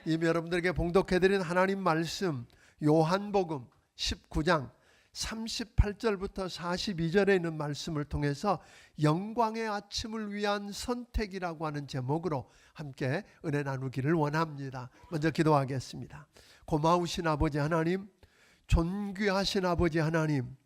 이미 여러분들에게 봉독해드린 하나님 말씀 요한복음 19장 38절부터 42절에 있는 말씀을 통해서 영광의 아침을 위한 선택이라고 하는 제목으로 함께 은혜 나누기를 원합니다. 먼저 기도하겠습니다. 고마우신 아버지 하나님, 존귀하신 아버지 하나님,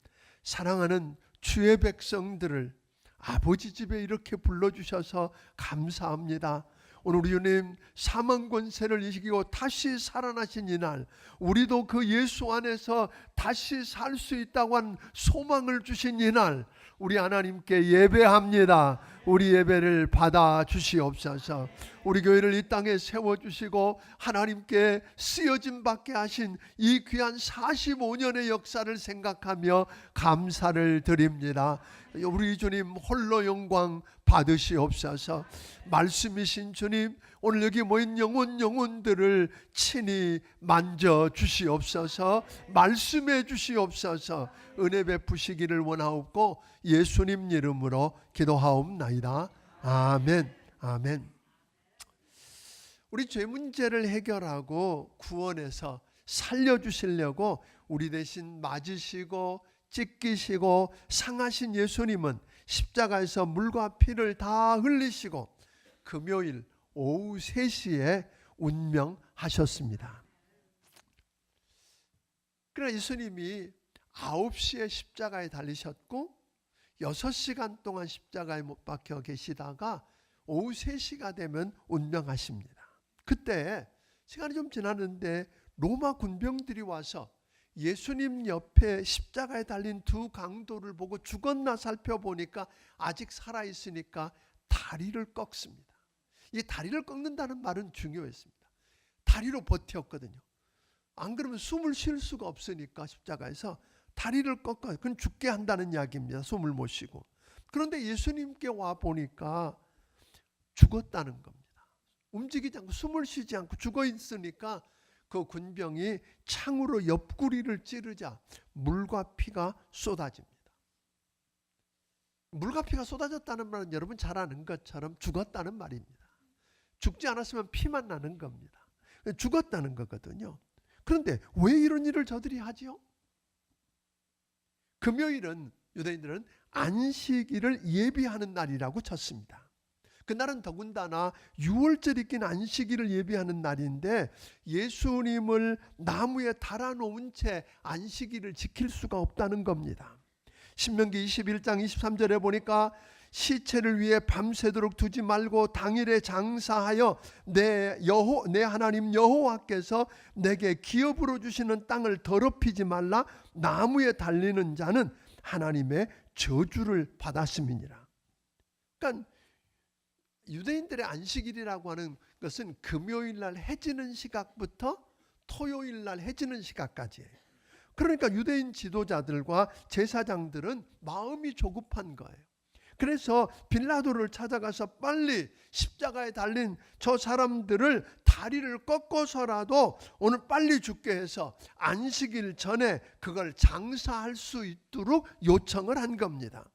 사랑하는 주의 백성들을 아버지 집에 이렇게 불러주셔서 감사합니다. 오늘 우리 주님 사망 권세를 이기고 다시 살아나신 이날, 우리도 그 예수 안에서 다시 살 수 있다고 한 소망을 주신 이날, 우리 하나님께 예배합니다. 우리 예배를 받아 주시옵소서. 우리 교회를 이 땅에 세워주시고 하나님께 쓰여짐 받게 하신 이 귀한 45년의 역사를 생각하며 감사를 드립니다. 우리 주님 홀로 영광 받으시옵소서. 말씀이신 주님, 오늘 여기 모인 영혼들을 친히 만져 주시옵소서. 말씀해 주시옵소서. 은혜 베푸시기를 원하옵고 예수님 이름으로 기도하옵나이다. 아멘. 아멘. 우리 죄 문제를 해결하고 구원해서 살려주시려고 우리 대신 맞으시고 찢기시고 상하신 예수님은 십자가에서 물과 피를 다 흘리시고 금요일 오후 3시에 운명하셨습니다. 그러나 예수님이 9시에 십자가에 달리셨고 6시간 동안 십자가에 못 박혀 계시다가 오후 3시가 되면 운명하십니다. 그때 시간이 좀 지났는데 로마 군병들이 와서 예수님 옆에 십자가에 달린 두 강도를 보고 죽었나 살펴보니까 아직 살아있으니까 다리를 꺾습니다. 이 다리를 꺾는다는 말은 중요했습니다. 다리로 버텼거든요. 안 그러면 숨을 쉴 수가 없으니까 십자가에서 다리를 꺾어요. 그건 죽게 한다는 이야기입니다. 숨을 못 쉬고. 그런데 예수님께 와 보니까 죽었다는 겁니다. 움직이지 않고 숨을 쉬지 않고 죽어 있으니까 그 군병이 창으로 옆구리를 찌르자 물과 피가 쏟아집니다. 물과 피가 쏟아졌다는 말은 여러분 잘 아는 것처럼 죽었다는 말입니다. 죽지 않았으면 피만 나는 겁니다. 죽었다는 거거든요. 그런데 왜 이런 일을 저들이 하지요? 금요일은 유대인들은 안식일을 예비하는 날이라고 쳤습니다. 그날은 더군다나 유월절이 낀 안식일을 예비하는 날인데 예수님을 나무에 달아놓은 채 안식일을 지킬 수가 없다는 겁니다. 신명기 21장 23절에 보니까 시체를 위해 밤새도록 두지 말고 당일에 장사하여 내 하나님 여호와께서 내게 기업으로 주시는 땅을 더럽히지 말라. 나무에 달리는 자는 하나님의 저주를 받았음이니라. 그러니까 유대인들의 안식일이라고 하는 것은 금요일날 해지는 시각부터 토요일날 해지는 시각까지예요. 그러니까 유대인 지도자들과 제사장들은 마음이 조급한 거예요. 그래서 빌라도를 찾아가서 빨리 십자가에 달린 저 사람들을 다리를 꺾어서라도 오늘 빨리 죽게 해서 안식일 전에 그걸 장사할 수 있도록 요청을 한 겁니다.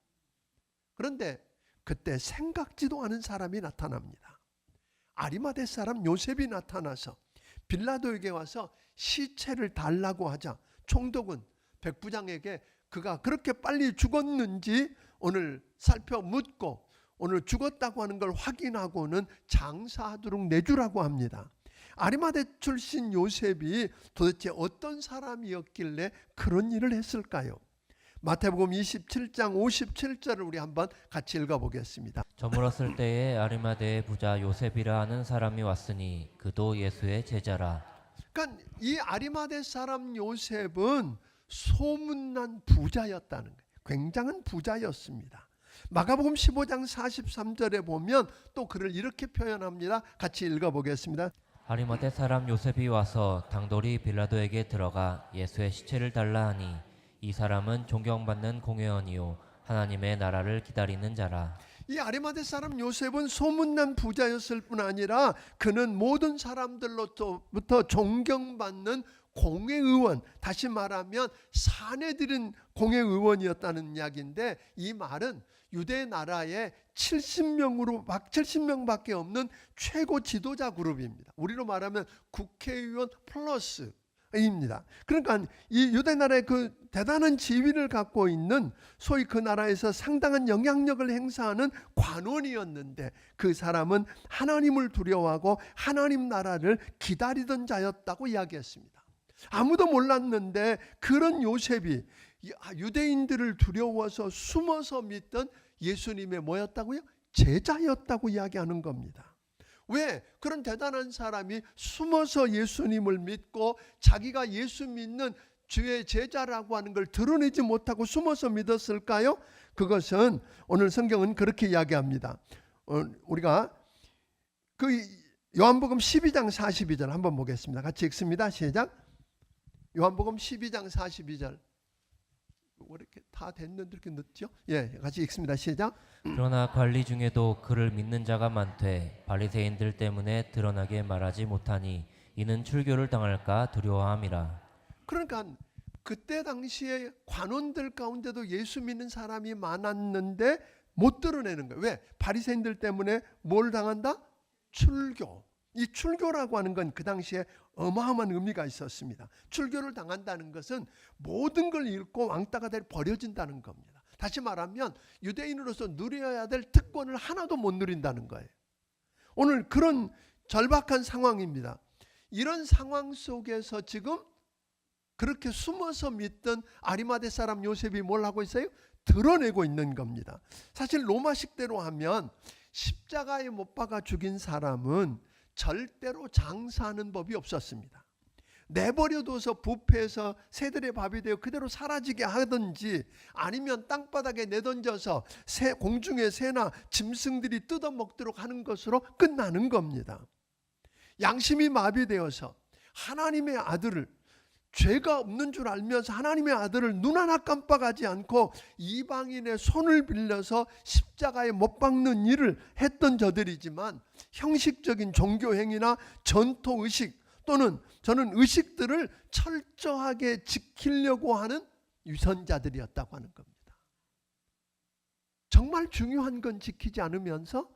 그런데 그때 생각지도 않은 사람이 나타납니다. 아리마대 사람 요셉이 나타나서 빌라도에게 와서 시체를 달라고 하자 총독은 백부장에게 그가 그렇게 빨리 죽었는지 오늘 살펴 묻고 오늘 죽었다고 하는 걸 확인하고는 장사하도록 내주라고 합니다. 아리마대 출신 요셉이 도대체 어떤 사람이었길래 그런 일을 했을까요? 마태복음 27장 57절을 우리 한번 같이 읽어보겠습니다. 저물었을 때에 아리마대의 부자 요셉이라 하는 사람이 왔으니 그도 예수의 제자라. 그러니까 이 아리마대 사람 요셉은 소문난 부자였다는 거예요. 굉장한 부자였습니다. 마가복음 15장 43절에 보면 또 그를 이렇게 표현합니다. 같이 읽어보겠습니다. 아리마대 사람 요셉이 와서 당돌이 빌라도에게 들어가 예수의 시체를 달라 하니 이 사람은 존경받는 공회원이요 하나님의 나라를 기다리는 자라. 이 아리마대 사람 요셉은 소문난 부자였을 뿐 아니라 그는 모든 사람들로부터 존경받는 공회의원, 다시 말하면 사내들은 공회의원이었다는 이야기인데 이 말은 유대 나라의 70명밖에 없는 최고 지도자 그룹입니다. 우리로 말하면 국회의원 플러스입니다. 그러니까 이 유대 나라의 그 대단한 지위를 갖고 있는 소위 그 나라에서 상당한 영향력을 행사하는 관원이었는데 그 사람은 하나님을 두려워하고 하나님 나라를 기다리던 자였다고 이야기했습니다. 아무도 몰랐는데 그런 요셉이 유대인들을 두려워서 숨어서 믿던 예수님의 뭐였다고요? 제자였다고 이야기하는 겁니다. 왜? 그런 대단한 사람이 숨어서 예수님을 믿고 자기가 예수 믿는 주의 제자라고 하는 걸 드러내지 못하고 숨어서 믿었을까요? 그것은 오늘 성경은 그렇게 이야기합니다. 우리가 그 요한복음 12장 42절 한번 보겠습니다. 같이 읽습니다. 시작. 요한복음 12장 42절. 왜 이렇게 다 됐는데 이렇게 늦죠? 예, 같이 읽습니다. 시작. 그러나 관리 중에도 그를 믿는 자가 많되 바리새인들 때문에 드러나게 말하지 못하니 이는 출교를 당할까 두려워함이라. 그러니까 그때 당시에 관원들 가운데도 예수 믿는 사람이 많았는데 못 드러내는 거예요. 왜? 바리새인들 때문에 뭘 당한다? 출교. 이 출교라고 하는 건 그 당시에 어마어마한 의미가 있었습니다. 출교를 당한다는 것은 모든 걸 잃고 왕따가 될 버려진다는 겁니다. 다시 말하면 유대인으로서 누려야 될 특권을 하나도 못 누린다는 거예요. 오늘 그런 절박한 상황입니다. 이런 상황 속에서 지금 그렇게 숨어서 믿던 아리마대 사람 요셉이 뭘 하고 있어요? 드러내고 있는 겁니다. 사실 로마식대로 하면 십자가에 못 박아 죽인 사람은 절대로 장사하는 법이 없었습니다. 내버려둬서 부패해서 새들의 밥이 되어 그대로 사라지게 하든지 아니면 땅바닥에 내던져서 공중의 새나 짐승들이 뜯어먹도록 하는 것으로 끝나는 겁니다. 양심이 마비되어서 하나님의 아들을 죄가 없는 줄 알면서 하나님의 아들을 눈 하나 깜빡하지 않고 이방인의 손을 빌려서 십자가에 못 박는 일을 했던 저들이지만 형식적인 종교행위나 전통의식 또는 저는 의식들을 철저하게 지키려고 하는 위선자들이었다고 하는 겁니다. 정말 중요한 건 지키지 않으면서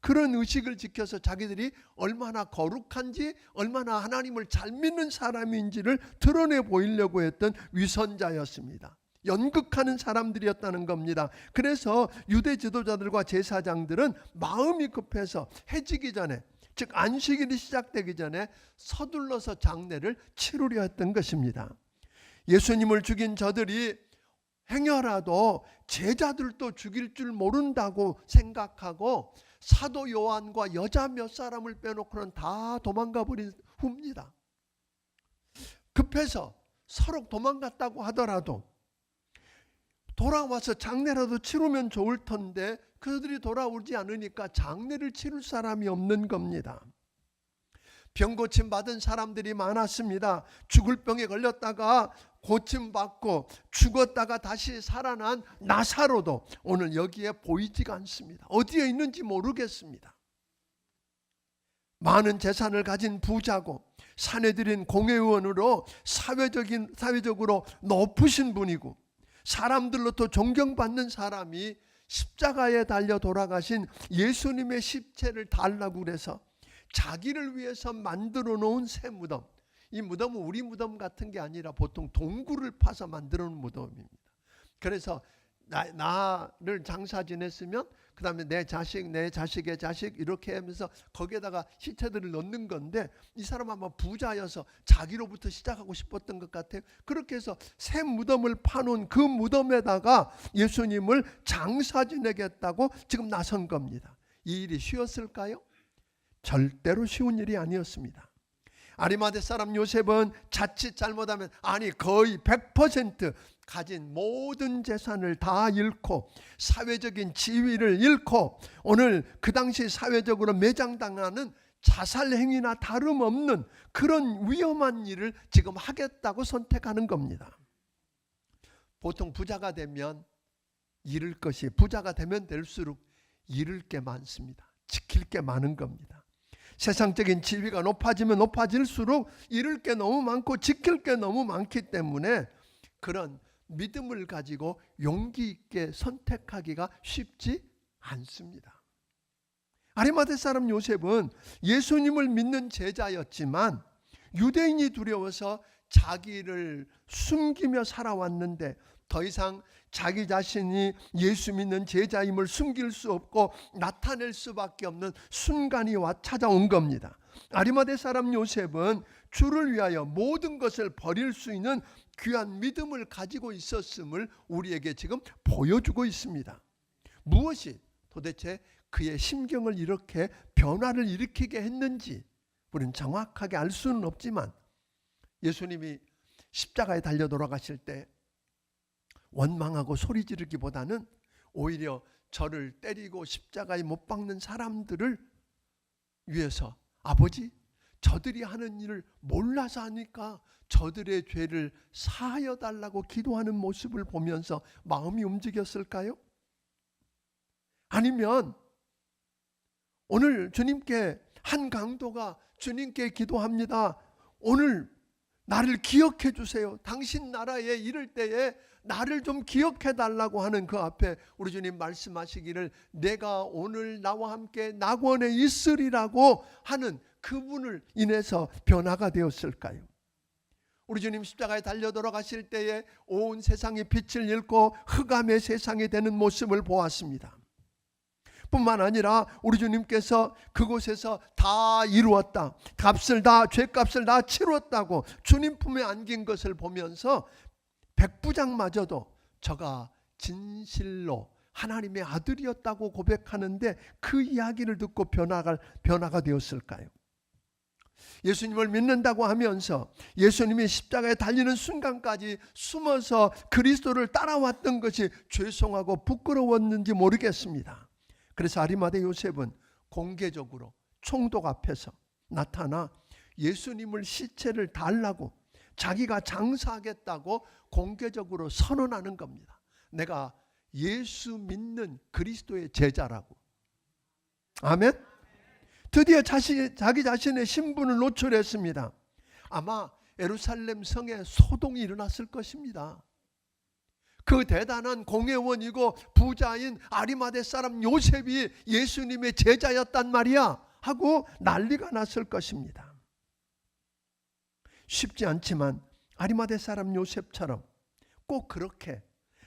그런 의식을 지켜서 자기들이 얼마나 거룩한지 얼마나 하나님을 잘 믿는 사람인지를 드러내 보이려고 했던 위선자였습니다. 연극하는 사람들이었다는 겁니다. 그래서 유대 지도자들과 제사장들은 마음이 급해서 해지기 전에 즉 안식일이 시작되기 전에 서둘러서 장례를 치르려 했던 것입니다. 예수님을 죽인 저들이 행여라도 제자들도 죽일 줄 모른다고 생각하고 사도 요한과 여자 몇 사람을 빼놓고는 다 도망가 버린 후입니다. 급해서 서로 도망갔다고 하더라도 돌아와서 장례라도 치르면 좋을 텐데 그들이 돌아오지 않으니까 장례를 치를 사람이 없는 겁니다. 병 고침 받은 사람들이 많았습니다. 죽을 병에 걸렸다가 고침받고 죽었다가 다시 살아난 나사로도 오늘 여기에 보이지가 않습니다. 어디에 있는지 모르겠습니다. 많은 재산을 가진 부자고 사내들인 공회의원으로 사회적으로 높으신 분이고 사람들로부터 존경받는 사람이 십자가에 달려 돌아가신 예수님의 십체를 달라고 그래서 자기를 위해서 만들어 놓은 새 무덤, 이 무덤은 우리 무덤 같은 게 아니라 보통 동굴을 파서 만들어 놓은 무덤입니다. 그래서 나를 장사 지냈으면 그 다음에 내 자식의 자식 이렇게 하면서 거기에다가 시체들을 넣는 건데 이 사람 아마 부자여서 자기로부터 시작하고 싶었던 것 같아요. 그렇게 해서 새 무덤을 파놓은 그 무덤에다가 예수님을 장사 지내겠다고 지금 나선 겁니다. 이 일이 쉬웠을까요? 절대로 쉬운 일이 아니었습니다. 아리마대 사람 요셉은 자칫 잘못하면 거의 100% 가진 모든 재산을 다 잃고 사회적인 지위를 잃고 오늘 그 당시 사회적으로 매장당하는 자살행위나 다름없는 그런 위험한 일을 지금 하겠다고 선택하는 겁니다. 보통 부자가 되면 잃을 것이 부자가 되면 될수록 잃을 게 많습니다. 지킬 게 많은 겁니다. 세상적인 지위가 높아지면 높아질수록 잃을 게 너무 많고 지킬 게 너무 많기 때문에 그런 믿음을 가지고 용기 있게 선택하기가 쉽지 않습니다. 아리마대 사람 요셉은 예수님을 믿는 제자였지만 유대인이 두려워서 자기를 숨기며 살아왔는데 더 이상 자기 자신이 예수 믿는 제자임을 숨길 수 없고 나타낼 수밖에 없는 순간이 찾아온 겁니다. 아리마대 사람 요셉은 주를 위하여 모든 것을 버릴 수 있는 귀한 믿음을 가지고 있었음을 우리에게 지금 보여주고 있습니다. 무엇이 도대체 그의 심경을 이렇게 변화를 일으키게 했는지 우리는 정확하게 알 수는 없지만 예수님이 십자가에 달려 돌아가실 때 원망하고 소리 지르기보다는 오히려 저를 때리고 십자가에 못 박는 사람들을 위해서 아버지, 저들이 하는 일을 몰라서 하니까 저들의 죄를 사하여 달라고 기도하는 모습을 보면서 마음이 움직였을까요? 아니면 오늘 주님께 한 강도가 주님께 기도합니다. 오늘 나를 기억해 주세요. 당신 나라에 이를 때에 나를 좀 기억해 달라고 하는 그 앞에 우리 주님 말씀하시기를 내가 오늘 나와 함께 낙원에 있으리라고 하는 그분을 인해서 변화가 되었을까요? 우리 주님 십자가에 달려 돌아가실 때에 온 세상이 빛을 잃고 흑암의 세상이 되는 모습을 보았습니다. 뿐만 아니라 우리 주님께서 그곳에서 다 이루었다, 죄값을 다 치루었다고 주님 품에 안긴 것을 보면서 백부장마저도 저가 진실로 하나님의 아들이었다고 고백하는데 그 이야기를 듣고 변화가 되었을까요? 예수님을 믿는다고 하면서 예수님이 십자가에 달리는 순간까지 숨어서 그리스도를 따라왔던 것이 죄송하고 부끄러웠는지 모르겠습니다. 그래서 아리마대 요셉은 공개적으로 총독 앞에서 나타나 예수님을 시체를 달라고 자기가 장사하겠다고 공개적으로 선언하는 겁니다. 내가 예수 믿는 그리스도의 제자라고. 아멘. 드디어 자기 자신의 신분을 노출했습니다. 아마 예루살렘 성에 소동이 일어났을 것입니다. 그 대단한 공회원이고 부자인 아리마대 사람 요셉이 예수님의 제자였단 말이야 하고 난리가 났을 것입니다. 쉽지 않지만 아리마대 사람 요셉처럼 꼭 그렇게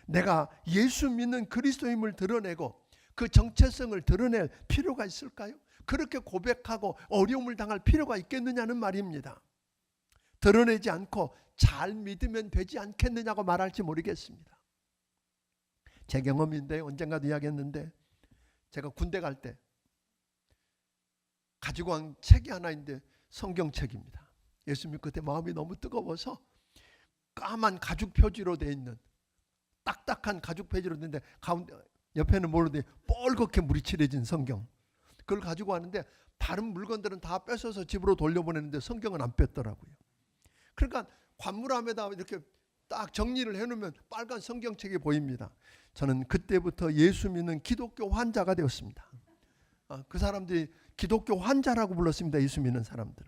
내가 예수 믿는 그리스도임을 드러내고 그 정체성을 드러낼 필요가 있을까요? 그렇게 고백하고 어려움을 당할 필요가 있겠느냐는 말입니다. 드러내지 않고 잘 믿으면 되지 않겠느냐고 말할지 모르겠습니다. 제 경험인데 언젠가도 이야기했는데 제가 군대 갈 때 가지고 간 책이 하나 있는데 성경책입니다. 예수님 그때 마음이 너무 뜨거워서 까만 가죽 표지로 되어 있는 딱딱한 가죽 표지로 되는데 가운데 옆에는 뭘로 돼 뻘겋게 물이 칠해진 성경. 그걸 가지고 왔는데 다른 물건들은 다 뺏어서 집으로 돌려보내는데 성경은 안 뺐더라고요. 그러니까 관물함에다 이렇게 딱 정리를 해놓으면 빨간 성경책이 보입니다. 저는 그때부터 예수 믿는 기독교 환자가 되었습니다. 그 사람들이 기독교 환자라고 불렀습니다. 예수 믿는 사람들.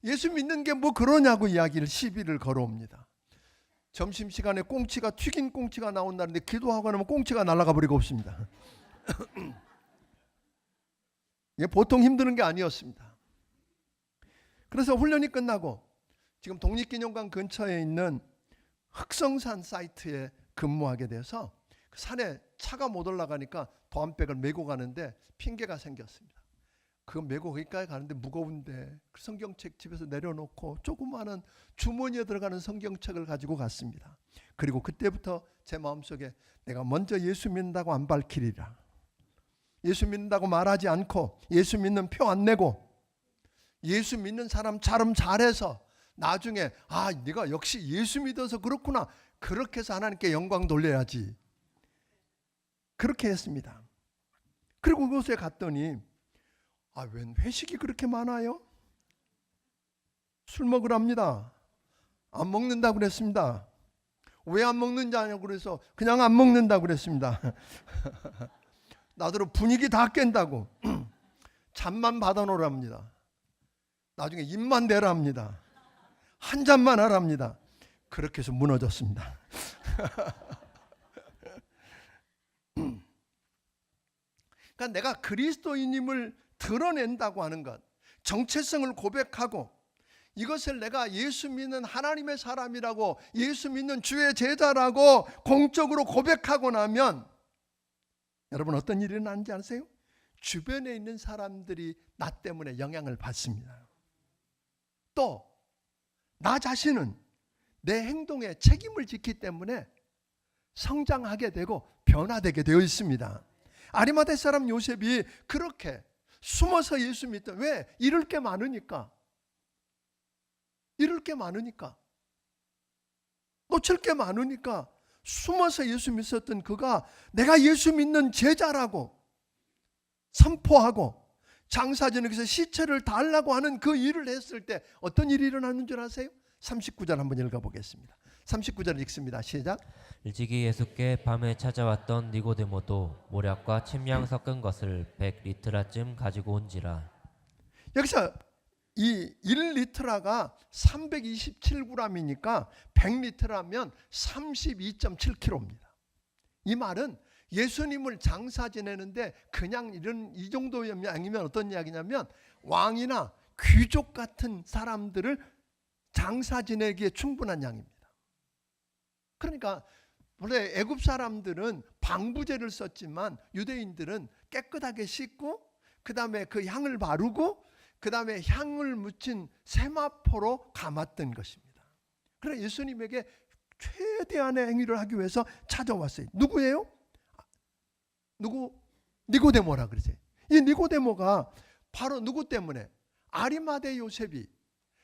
예수 믿는 게 뭐 그러냐고 이야기를 시비를 걸어옵니다. 점심시간에 튀긴 꽁치가 나온다는데 기도하고 나면 꽁치가 날아가 버리고 없습니다. 이게 보통 힘드는 게 아니었습니다. 그래서 훈련이 끝나고 지금 독립기념관 근처에 있는 흑성산 사이트에 근무하게 돼서 그 산에 차가 못 올라가니까 도안백을 메고 가는데 핑계가 생겼습니다. 그거 메고 거기까지 가는데 무거운데 그 성경책 집에서 내려놓고 조그마한 주머니에 들어가는 성경책을 가지고 갔습니다. 그리고 그때부터 제 마음속에 내가 먼저 예수 믿는다고 안 밝히리라. 예수 믿는다고 말하지 않고 예수 믿는 표 안 내고 예수 믿는 사람처럼 잘해서 나중에 네가 역시 예수 믿어서 그렇구나. 그렇게 해서 하나님께 영광 돌려야지. 그렇게 했습니다. 그리고 그곳에 갔더니 웬 회식이 그렇게 많아요? 술 먹으랍니다. 안 먹는다고 그랬습니다. 왜 안 먹는다냐고 그래서 그냥 안 먹는다고 그랬습니다. 나더러 분위기 다 깬다고 잔만 받아놓으랍니다. 나중에 입만 대랍니다. 한 잔만 하랍니다. 그렇게 해서 무너졌습니다. 그러니까 내가 그리스도인임을 드러낸다고 하는 것, 정체성을 고백하고 이것을 내가 예수 믿는 하나님의 사람이라고, 예수 믿는 주의 제자라고 공적으로 고백하고 나면 여러분 어떤 일이 일어나는지 아세요? 주변에 있는 사람들이 나 때문에 영향을 받습니다. 또 나 자신은 내 행동에 책임을 지기 때문에 성장하게 되고 변화되게 되어 있습니다. 아리마대 사람 요셉이 그렇게 숨어서 예수 믿던, 왜? 잃을 게 많으니까. 잃을 게 많으니까. 놓칠 게 많으니까 숨어서 예수 믿었던 그가 내가 예수 믿는 제자라고 선포하고 장사진에게서 시체를 달라고 하는 그 일을 했을 때 어떤 일이 일어나는 줄 아세요? 39절 한번 읽어보겠습니다. 39절 읽습니다. 시작. 일찍이 예수께 밤에 찾아왔던 니고데모도 모략과 침량 섞은 것을 100리트라쯤 가지고 온지라. 여기서 이 1리트라가 327g이니까 100리트라면 32.7kg입니다. 이 말은 예수님을 장사 지내는데 그냥 이 정도 양이면 어떤 이야기냐면 왕이나 귀족 같은 사람들을 장사 지내기에 충분한 양입니다. 그러니까 원래 애굽 사람들은 방부제를 썼지만 유대인들은 깨끗하게 씻고 그 다음에 그 향을 바르고 그 다음에 향을 묻힌 세마포로 감았던 것입니다. 그래서 예수님에게 최대한의 행위를 하기 위해서 찾아왔어요. 누구예요? 누구? 니고데모라 그러세요. 이 니고데모가 바로 누구 때문에? 아리마대 요셉이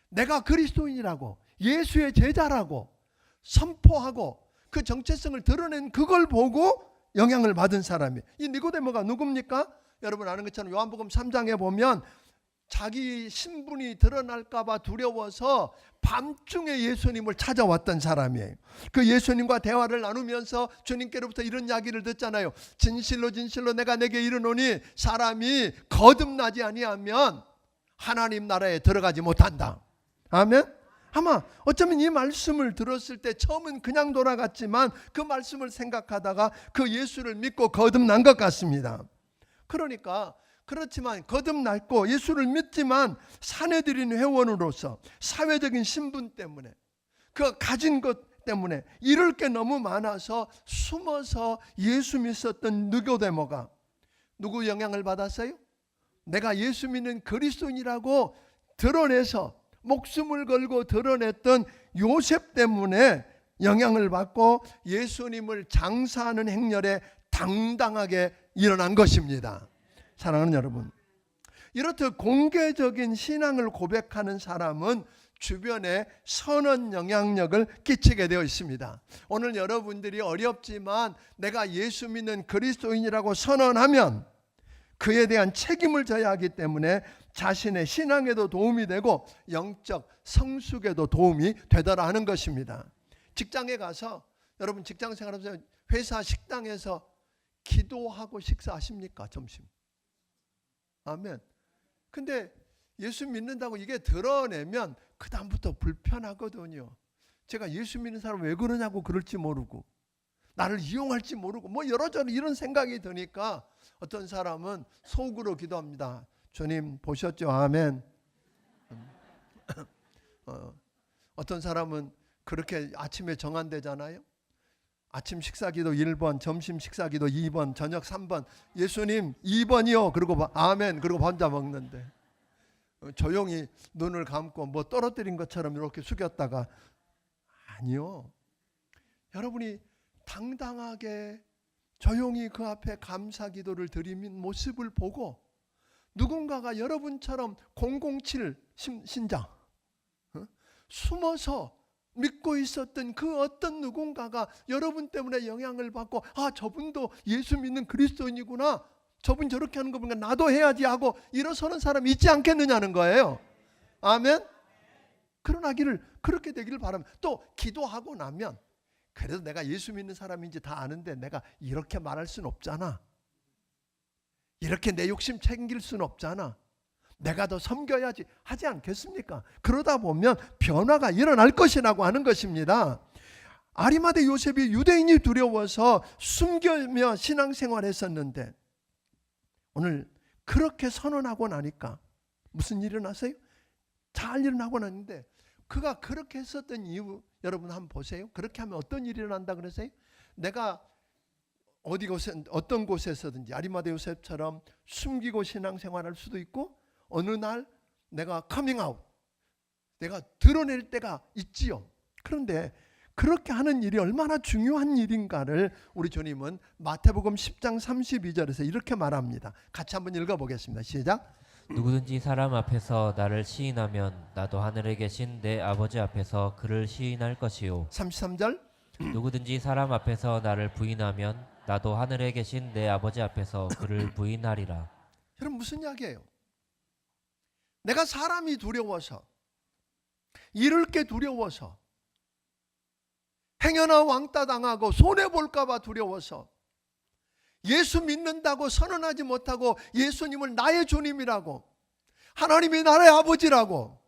내가 그리스도인이라고 예수의 제자라고 선포하고 그 정체성을 드러낸 그걸 보고 영향을 받은 사람이에요. 이 니고데모가 누굽니까? 여러분 아는 것처럼 요한복음 3장에 보면 자기 신분이 드러날까 봐 두려워서 밤중에 예수님을 찾아왔던 사람이에요. 그 예수님과 대화를 나누면서 주님께로부터 이런 이야기를 듣잖아요. 진실로 진실로 내가 내게 이르노니 사람이 거듭나지 아니하면 하나님 나라에 들어가지 못한다. 아멘. 아마 어쩌면 이 말씀을 들었을 때 처음은 그냥 돌아갔지만 그 말씀을 생각하다가 그 예수를 믿고 거듭난 것 같습니다. 그러니까 그렇지만 거듭났고 예수를 믿지만 사내들인 회원으로서 사회적인 신분 때문에 그 가진 것 때문에 잃을 게 너무 많아서 숨어서 예수 믿었던 니고데모가 누구 영향을 받았어요? 내가 예수 믿는 그리스도인이라고 드러내서 목숨을 걸고 드러냈던 요셉 때문에 영향을 받고 예수님을 장사하는 행렬에 당당하게 일어난 것입니다. 사랑하는 여러분, 이렇듯 공개적인 신앙을 고백하는 사람은 주변에 선한 영향력을 끼치게 되어 있습니다. 오늘 여러분들이 어렵지만 내가 예수 믿는 그리스도인이라고 선언하면 그에 대한 책임을 져야 하기 때문에 자신의 신앙에도 도움이 되고 영적 성숙에도 도움이 되더라 하는 것입니다. 직장에 가서 여러분 직장 생활하면서 회사 식당에서 기도하고 식사하십니까? 점심. 아멘. 근데 예수 믿는다고 이게 드러내면 그 다음부터 불편하거든요. 제가 예수 믿는 사람 왜 그러냐고 그럴지 모르고 나를 이용할지 모르고 뭐 여러저러 이런 생각이 드니까 어떤 사람은 속으로 기도합니다. 주님 보셨죠? 아멘. 어떤 사람은 그렇게 아침에 정한대잖아요. 아침 식사기도 1번, 점심 식사기도 2번, 저녁 3번. 예수님 2번이요. 그리고 아멘. 그리고 혼자 먹는데 조용히 눈을 감고 뭐 떨어뜨린 것처럼 이렇게 숙였다가 아니요. 여러분이 당당하게 조용히 그 앞에 감사기도를 드리는 모습을 보고 누군가가 여러분처럼 007 신장 숨어서 믿고 있었던 그 어떤 누군가가 여러분 때문에 영향을 받고 아 저분도 예수 믿는 그리스도인이구나, 저분 저렇게 하는 거 보니까 나도 해야지 하고 일어서는 사람이 있지 않겠느냐는 거예요. 아멘. 그러나기를 그렇게 되기를 바랍니다. 또 기도하고 나면 그래도 내가 예수 믿는 사람인지 다 아는데 내가 이렇게 말할 수는 없잖아, 이렇게 내 욕심 챙길 수는 없잖아, 내가 더 섬겨야지 하지 않겠습니까? 그러다 보면 변화가 일어날 것이라고 하는 것입니다. 아리마대 요셉이 유대인이 두려워서 숨기며 신앙생활했었는데 오늘 그렇게 선언하고 나니까 무슨 일이 일어났어요? 잘 일어나고 났는데 그가 그렇게 했었던 이유 여러분 한번 보세요. 그렇게 하면 어떤 일이 일어난다 그랬어요? 내가 어떤 곳에서든지 아리마대 요셉처럼 숨기고 신앙생활할 수도 있고 어느 날 내가 커밍아웃, 내가 드러낼 때가 있지요. 그런데 그렇게 하는 일이 얼마나 중요한 일인가를 우리 주님은 마태복음 10장 32절에서 이렇게 말합니다. 같이 한번 읽어보겠습니다. 시작. 누구든지 사람 앞에서 나를 시인하면 나도 하늘에 계신 내 아버지 앞에서 그를 시인할 것이요. 33절. 누구든지 사람 앞에서 나를 부인하면 나도 하늘에 계신 내 아버지 앞에서 그를 부인하리라. 여러분 무슨 이야기예요? 내가 사람이 두려워서, 잃을 게 두려워서, 행여나 왕따 당하고 손해볼까 봐 두려워서 예수 믿는다고 선언하지 못하고 예수님을 나의 주님이라고, 하나님이 나의 아버지라고,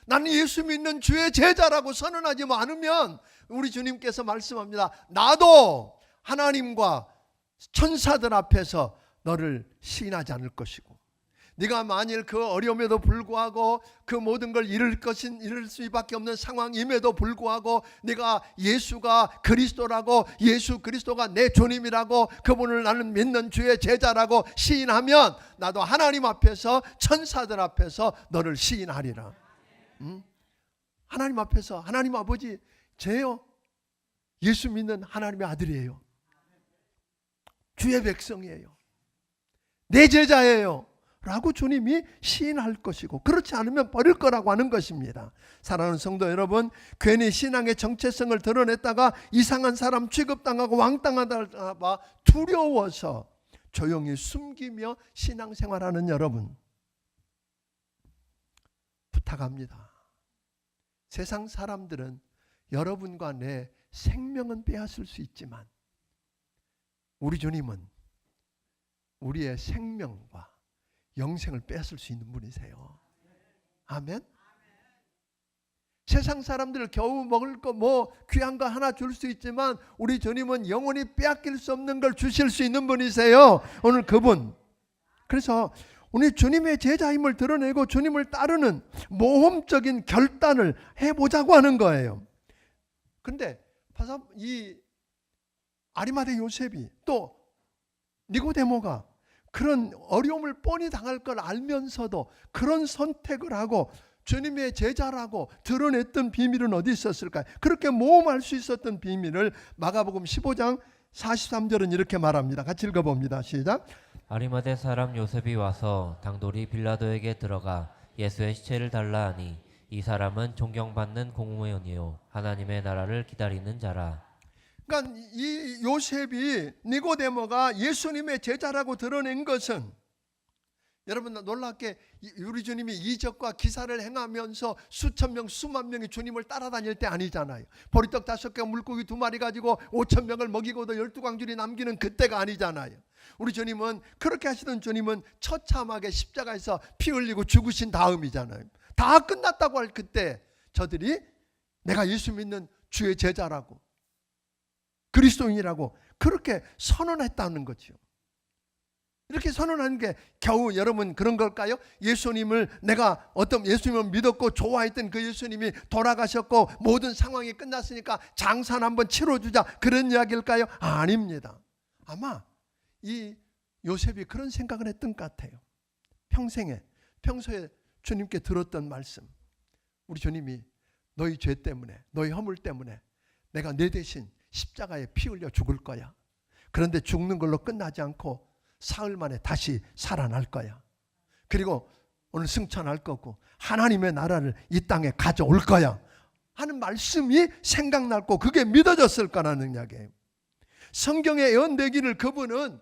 나는 예수 믿는 주의 제자라고 선언하지 않으면 우리 주님께서 말씀합니다. 나도 하나님과 천사들 앞에서 너를 시인하지 않을 것이고, 네가 만일 그 어려움에도 불구하고 그 모든 걸 잃을 수밖에 없는 상황임에도 불구하고 네가 예수가 그리스도라고, 예수 그리스도가 내 주님이라고, 그분을 나는 믿는 주의 제자라고 시인하면 나도 하나님 앞에서, 천사들 앞에서 너를 시인하리라. 하나님 앞에서, 하나님 아버지, 쟤요 예수 믿는 하나님의 아들이에요, 주의 백성이에요, 내 제자예요 라고 주님이 시인할 것이고, 그렇지 않으면 버릴 거라고 하는 것입니다. 사랑하는 성도 여러분, 괜히 신앙의 정체성을 드러냈다가 이상한 사람 취급당하고 왕따당할까 봐 두려워서 조용히 숨기며 신앙생활하는 여러분, 부탁합니다. 세상 사람들은 여러분과 내 생명은 빼앗을 수 있지만 우리 주님은 우리의 생명과 영생을 뺏을 수 있는 분이세요. 아멘. 세상 사람들 겨우 먹을 거 뭐 귀한 거 하나 줄 수 있지만 우리 주님은 영원히 빼앗길 수 없는 걸 주실 수 있는 분이세요. 오늘 그분. 그래서 우리 주님의 제자임을 드러내고 주님을 따르는 모험적인 결단을 해보자고 하는 거예요. 그런데 이 아리마대 요셉이 또 니고데모가 그런 어려움을 뻔히 당할 걸 알면서도 그런 선택을 하고 주님의 제자라고 드러냈던 비밀은 어디 있었을까요? 그렇게 모험할 수 있었던 비밀을 마가복음 15장 43절은 이렇게 말합니다. 같이 읽어봅니다. 시작. 아리마대 사람 요셉이 와서 당돌이 빌라도에게 들어가 예수의 시체를 달라 하니 이 사람은 존경받는 공무원이요 하나님의 나라를 기다리는 자라. 그러니까 이 요셉이 니고데모가 예수님의 제자라고 드러낸 것은, 여러분 놀랍게 우리 주님이 이적과 기사를 행하면서 수천 명 수만 명이 주님을 따라다닐 때 아니잖아요. 보리떡 5개 물고기 2마리 가지고 5천 명을 먹이고도 12광줄이 남기는 그때가 아니잖아요. 우리 주님은, 그렇게 하시던 주님은 처참하게 십자가에서 피 흘리고 죽으신 다음이잖아요. 다 끝났다고 할 그때 저들이 내가 예수 믿는 주의 제자라고, 그리스도인이라고 그렇게 선언했다는 거죠. 이렇게 선언하는 게 겨우 여러분 그런 걸까요? 내가 어떤 예수님을 믿었고 좋아했던 그 예수님이 돌아가셨고 모든 상황이 끝났으니까 장사는 한번 치러주자, 그런 이야기일까요? 아닙니다. 아마 이 요셉이 그런 생각을 했던 것 같아요. 평소에 주님께 들었던 말씀, 우리 주님이 너희 죄 때문에, 너희 허물 때문에 내가 내 대신 십자가에 피 흘려 죽을 거야. 그런데 죽는 걸로 끝나지 않고 사흘 만에 다시 살아날 거야. 그리고 오늘 승천할 거고 하나님의 나라를 이 땅에 가져올 거야 하는 말씀이 생각났고 그게 믿어졌을 거라는 이야기예요. 성경에 예언되기를 그분은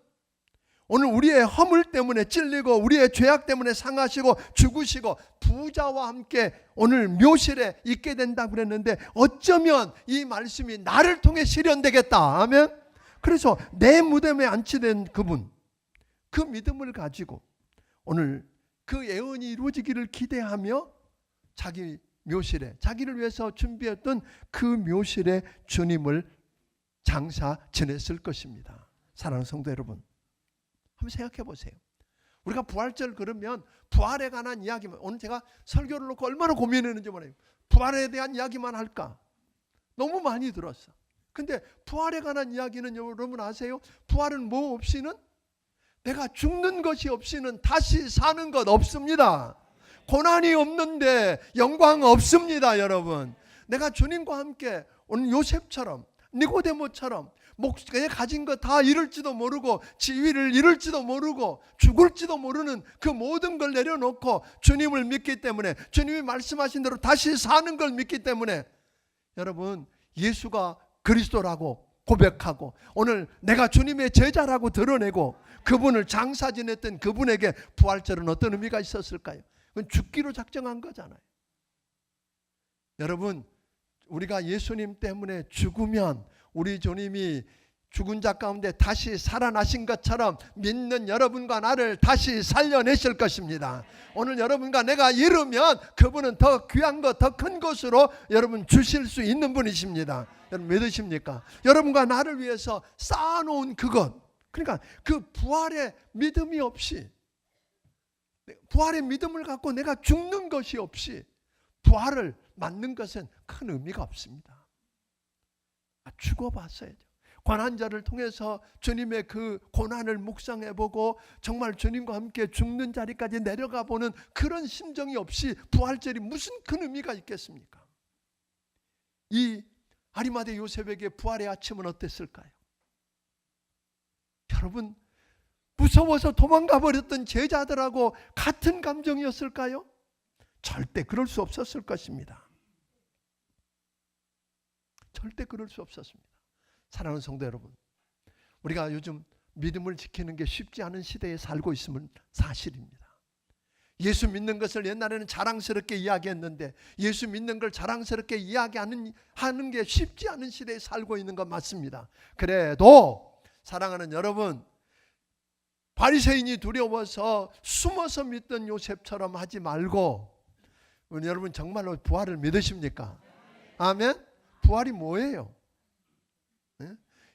오늘 우리의 허물 때문에 찔리고 우리의 죄악 때문에 상하시고 죽으시고 부자와 함께 오늘 묘실에 있게 된다고 그랬는데 어쩌면 이 말씀이 나를 통해 실현되겠다. 아멘. 그래서 내 무덤에 안치된 그분, 그 믿음을 가지고 오늘 그 예언이 이루어지기를 기대하며 자기 묘실에, 자기를 위해서 준비했던 그 묘실에 주님을 장사 지냈을 것입니다. 사랑하는 성도 여러분, 한번 생각해 보세요. 우리가 부활절 그러면 부활에 관한 이야기만, 오늘 제가 설교를 놓고 얼마나 고민했는지 몰라요. 부활에 대한 이야기만 할까? 너무 많이 들었어. 근데 부활에 관한 이야기는 여러분 아세요? 부활은 뭐 없이는, 내가 죽는 것이 없이는 다시 사는 것 없습니다. 고난이 없는데 영광 없습니다. 여러분, 내가 주님과 함께 오늘 요셉처럼, 니고데모처럼 목에 가진 거 다 잃을지도 모르고, 지위를 잃을지도 모르고, 죽을지도 모르는 그 모든 걸 내려놓고 주님을 믿기 때문에, 주님이 말씀하신 대로 다시 사는 걸 믿기 때문에, 여러분, 예수가 그리스도라고 고백하고 오늘 내가 주님의 제자라고 드러내고 그분을 장사 지냈던 그분에게 부활절은 어떤 의미가 있었을까요? 그건 죽기로 작정한 거잖아요. 여러분, 우리가 예수님 때문에 죽으면 우리 주님이 죽은 자 가운데 다시 살아나신 것처럼 믿는 여러분과 나를 다시 살려내실 것입니다. 오늘 여러분과 내가 잃으면 그분은 더 귀한 것, 더 큰 것으로 여러분 주실 수 있는 분이십니다. 여러분 믿으십니까? 여러분과 나를 위해서 쌓아놓은 그것, 그러니까 그 부활의 믿음이 없이, 부활의 믿음을 갖고 내가 죽는 것이 없이 부활을 맞는 것은 큰 의미가 없습니다. 죽어봤어야죠. 고난자를 통해서 주님의 그 고난을 묵상해보고 정말 주님과 함께 죽는 자리까지 내려가보는 그런 심정이 없이 부활절이 무슨 큰 의미가 있겠습니까? 이 아리마대 요셉에게 부활의 아침은 어땠을까요? 여러분, 무서워서 도망가 버렸던 제자들하고 같은 감정이었을까요? 절대 그럴 수 없었을 것입니다. 절대 그럴 수 없었습니다. 사랑하는 성도 여러분, 우리가 요즘 믿음을 지키는 게 쉽지 않은 시대에 살고 있음은 사실입니다. 예수 믿는 것을 옛날에는 자랑스럽게 이야기했는데 예수 믿는 걸 자랑스럽게 이야기하는 게 쉽지 않은 시대에 살고 있는 건 맞습니다. 그래도 사랑하는 여러분, 바리새인이 두려워서 숨어서 믿던 요셉처럼 하지 말고, 여러분 정말로 부활을 믿으십니까? 아멘? 부활이 뭐예요?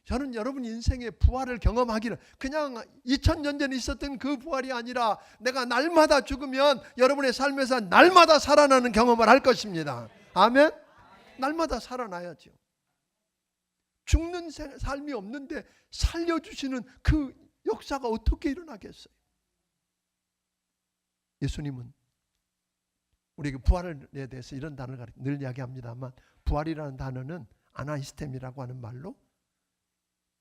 저는 여러분 인생의 부활을 경험하기를, 그냥 2000년 전에 있었던 그 부활이 아니라 내가 날마다 죽으면 여러분의 삶에서 날마다 살아나는 경험을 할 것입니다. 아멘? 날마다 살아나야죠. 죽는 삶이 없는데 살려주시는 그 역사가 어떻게 일어나겠어요? 예수님은 우리에게 부활에 대해서 이런 단어를 늘 이야기합니다만, 부활이라는 단어는 아나히스템이라고 하는 말로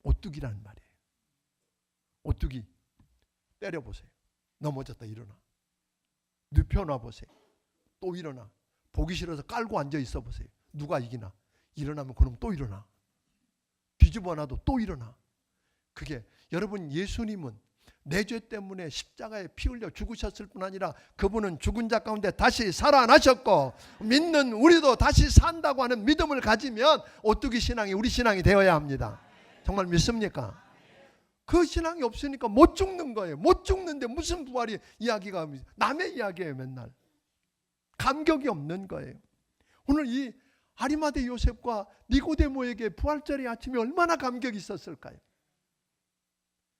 오뚜기라는 말이에요. 오뚜기 때려보세요. 넘어졌다 일어나. 눕혀놔 보세요. 또 일어나. 보기 싫어서 깔고 앉아 있어 보세요. 누가 이기나. 일어나면 그놈 또 일어나. 뒤집어 놔도 또 일어나. 그게 여러분, 예수님은 내 죄 때문에 십자가에 피 흘려 죽으셨을 뿐 아니라 그분은 죽은 자 가운데 다시 살아나셨고, 믿는 우리도 다시 산다고 하는 믿음을 가지면 오뚜기 신앙이 우리 신앙이 되어야 합니다. 정말 믿습니까? 그 신앙이 없으니까 못 죽는 거예요. 못 죽는데 무슨 부활이 이야기가, 남의 이야기예요. 맨날 감격이 없는 거예요. 오늘 이 아리마대 요셉과 니고데모에게 부활절의 아침에 얼마나 감격이 있었을까요?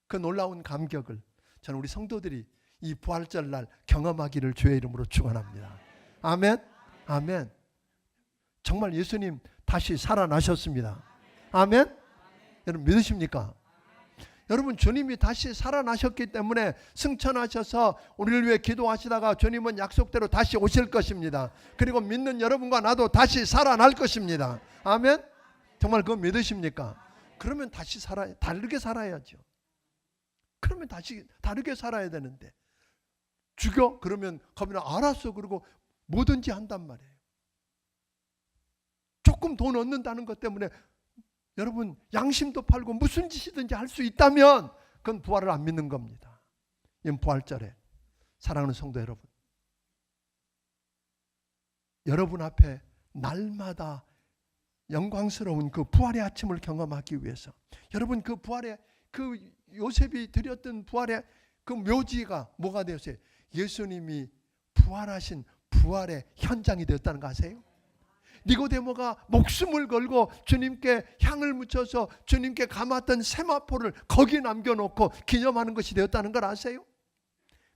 그 놀라운 감격을 저는 우리 성도들이 이 부활절 날 경험하기를 주의 이름으로 축원합니다. 아멘. 아멘. 정말 예수님 다시 살아나셨습니다. 아멘. 여러분 믿으십니까? 여러분, 주님이 다시 살아나셨기 때문에 승천하셔서 우리를 위해 기도하시다가 주님은 약속대로 다시 오실 것입니다. 그리고 믿는 여러분과 나도 다시 살아날 것입니다. 아멘. 정말 그거 믿으십니까? 그러면 다시 다르게 살아야죠. 그러면 다시 다르게 살아야 되는데, 죽여? 그러면 거기는 알았어 그러고 뭐든지 한단 말이에요. 조금 돈 얻는다는 것 때문에 여러분 양심도 팔고 무슨 짓이든지 할 수 있다면 그건 부활을 안 믿는 겁니다. 이건 부활절에 사랑하는 성도 여러분, 여러분 앞에 날마다 영광스러운 그 부활의 아침을 경험하기 위해서, 여러분 그 부활의 그 요셉이 드렸던 부활의 그 묘지가 뭐가 되었어요? 예수님이 부활하신 부활의 현장이 되었다는 거 아세요? 니고데모가 목숨을 걸고 주님께 향을 묻혀서 주님께 감았던 세마포를 거기 남겨놓고 기념하는 것이 되었다는 걸 아세요?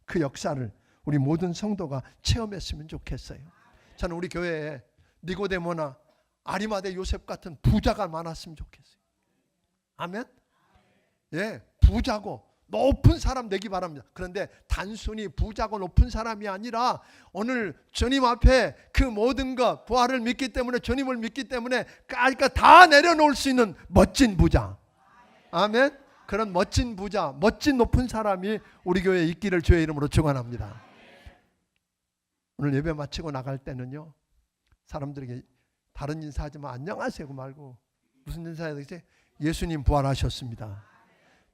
그 역사를 우리 모든 성도가 체험했으면 좋겠어요. 저는 우리 교회에 니고데모나 아리마대 요셉 같은 부자가 많았으면 좋겠어요. 아멘? 예, 부자고 높은 사람 되기 바랍니다. 그런데 단순히 부자고 높은 사람이 아니라 오늘 주님 앞에 그 모든 것, 부활을 믿기 때문에, 주님을 믿기 때문에 다 내려놓을 수 있는 멋진 부자. 아멘? 그런 멋진 부자, 멋진 높은 사람이 우리 교회에 있기를 주의 이름으로 축원합니다. 오늘 예배 마치고 나갈 때는요, 사람들에게 다른 인사하지만 안녕하세요 말고 무슨 인사해야 되지? 예수님 부활하셨습니다.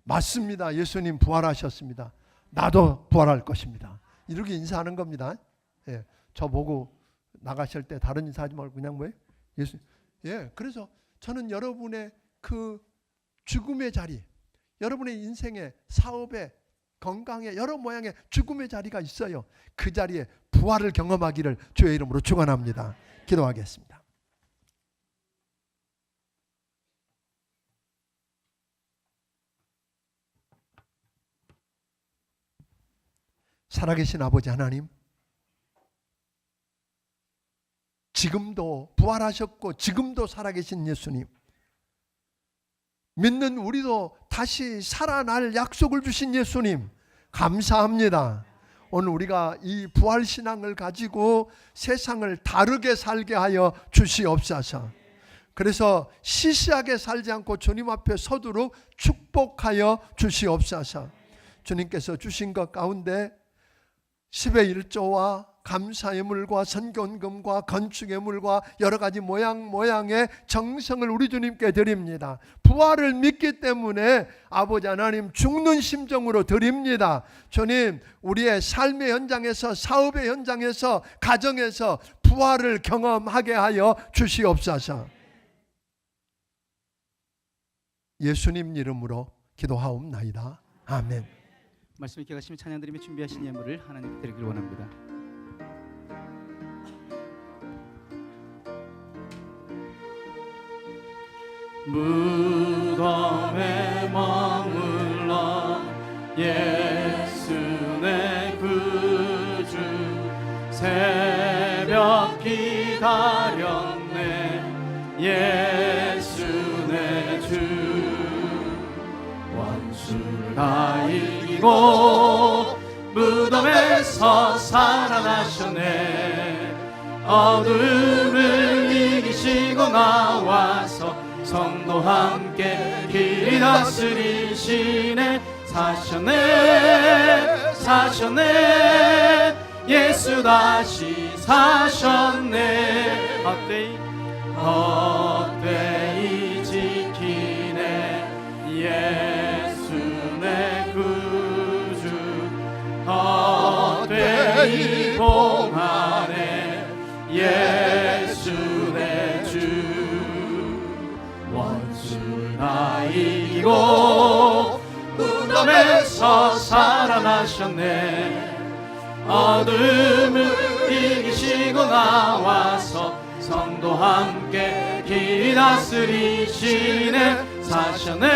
맞습니다. 예수님 부활하셨습니다. 나도 부활할 것입니다. 이렇게 인사하는 겁니다. 예, 저 보고 나가실 때 다른 인사하지 말고 그냥 뭐예요? 예수. 예, 그래서 저는 여러분의 그 죽음의 자리, 여러분의 인생의 사업의 건강의 여러 모양의 죽음의 자리가 있어요. 그 자리에 부활을 경험하기를 주의 이름으로 축원합니다. 기도하겠습니다. 살아계신 아버지 하나님, 지금도 부활하셨고 지금도 살아계신 예수님, 믿는 우리도 다시 살아날 약속을 주신 예수님, 감사합니다. 오늘 우리가 이 부활신앙을 가지고 세상을 다르게 살게 하여 주시옵소서. 그래서 시시하게 살지 않고 주님 앞에 서도록 축복하여 주시옵소서. 주님께서 주신 것 가운데 10의 1조와 감사예물과 선견금과 건축예물과 여러 가지 모양의 정성을 우리 주님께 드립니다. 부활을 믿기 때문에 아버지 하나님 죽는 심정으로 드립니다. 주님, 우리의 삶의 현장에서, 사업의 현장에서, 가정에서 부활을 경험하게 하여 주시옵소서. 예수님 이름으로 기도하옵나이다. 아멘. 말씀 있게 가시면 찬양 드리며 준비하신 예물을 하나님께 드리길 원합니다. 무덤에 머물러 예수 내 구주 새벽 기다렸네 예수 내 주 원수를 다 이기고 무덤에서 살아나셨네 어둠을 이기시고 나와서 성도와 함께 길이 다스리시네 사셨네 예수 다시 사셨네 헛되이 지키네 예수 내 구주 헛되이 봉하네 예수 내 주 원수를 다 이기고 무덤에서 살아나셨네 어둠을 이기시고 나와서 성도와 함께 길 다스리시네 사셨네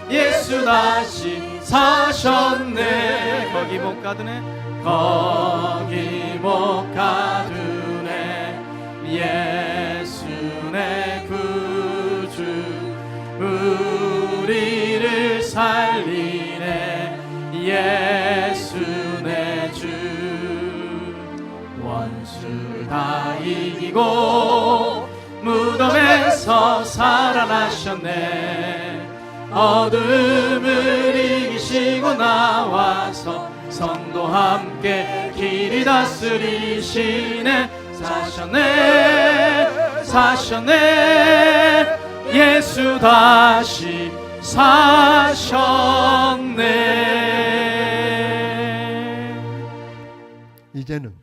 예수 다시 사셨네 거기 못 가두네 예수 내 구주 우리를 살리네 예수 내 주 원수를 다 이기고 무덤에서 살아나셨네 어둠을 이기시고 나와서 성도와 함께 길이 다스리시네 사셨네 예수 다시 사셨네. 이제는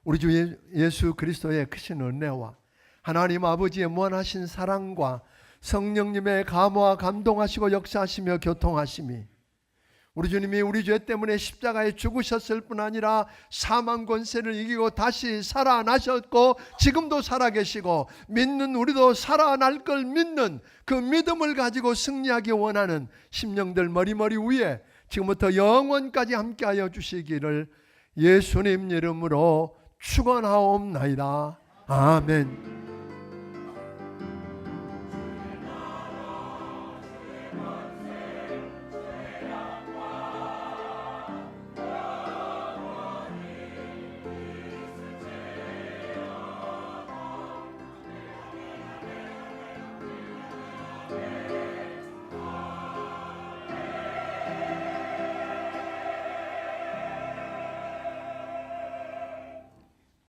우리 주 예수 그리스도의 크신 은혜와 하나님 아버지의 무한하신 사랑과 성령님의 감화와 감동하시고 역사하시며 교통하심이 우리 주님이 우리 죄 때문에 십자가에 죽으셨을 뿐 아니라 사망 권세를 이기고 다시 살아나셨고 지금도 살아계시고 믿는 우리도 살아날 걸 믿는 그 믿음을 가지고 승리하기 원하는 심령들 머리머리 위에 지금부터 영원까지 함께하여 주시기를 예수님 이름으로 축원하옵나이다. 아멘.